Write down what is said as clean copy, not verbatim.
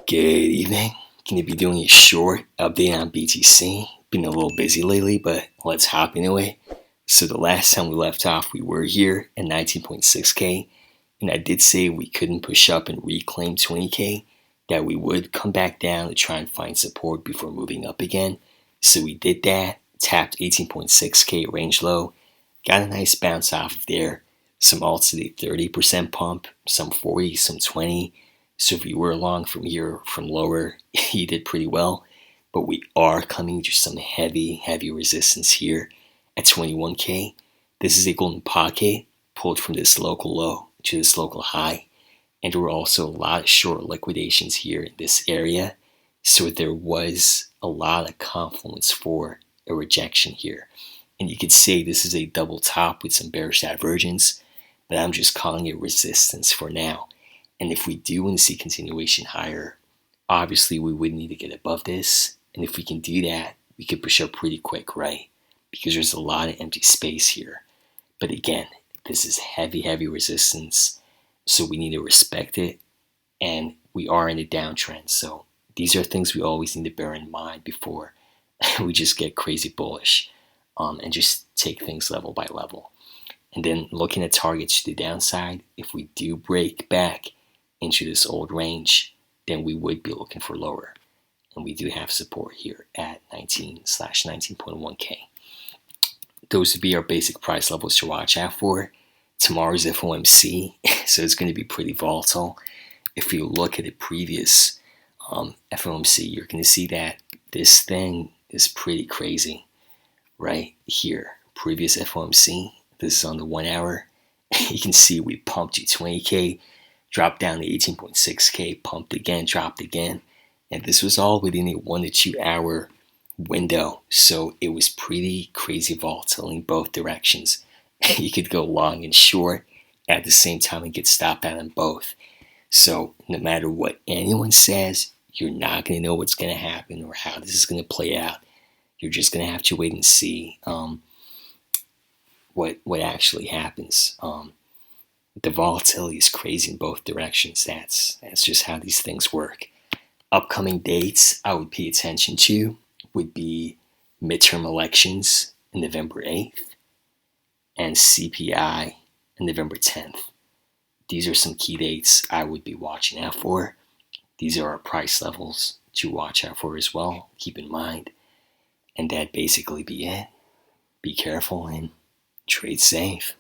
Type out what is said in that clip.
Good evening. Going to be doing a short update on BTC. Been a little busy lately, but let's hop into it. So the last time we left off, we were here at 19.6K, and I did say we couldn't push up and reclaim 20K, that we would come back down to try and find support before moving up again. So we did that, tapped 18.6K range low, got a nice bounce off of there. Some alts did a 30% pump, some 40, some 20. So if you were long from here, from lower, you did pretty well. But we are coming to some heavy resistance here at 21K. This is a golden pocket pulled from this local low to this local high. And there were also a lot of short liquidations here in this area. So there was a lot of confluence for a rejection here. And you could say this is a double top with some bearish divergence, but I'm just calling it resistance for now. And if we do want to see continuation higher, obviously we would need to get above this. And if we can do that, we could push up pretty quick, right? Because there's a lot of empty space here. But again, this is heavy resistance. So we need to respect it. And we are in a downtrend. So these are things we always need to bear in mind before we just get crazy bullish and just take things level by level. And then looking at targets to the downside, if we do break back into this old range, then we would be looking for lower. And we do have support here at 19/19.1K. Those would be our basic price levels to watch out for. Tomorrow's FOMC, so it's going to be pretty volatile. If you look at the previous FOMC, you're going to see that this thing is pretty crazy right here. Previous FOMC, this is on the 1 hour. You can see we pumped to 20K, dropped down to 18.6K, pumped again, dropped again. And this was all within a 1 to 2 hour window. So it was pretty crazy volatile in both directions. You could go long and short at the same time and get stopped out on both. So no matter what anyone says, you're not going to know what's going to happen or how this is going to play out. You're just going to have to wait and see what actually happens. The volatility is crazy in both directions. That's just how these things work. Upcoming dates I would pay attention to would be midterm elections on November 8th and CPI on November 10th. These are some key dates I would be watching out for. These are our price levels to watch out for as well. Keep in mind. And that'd basically be it. Be careful and trade safe.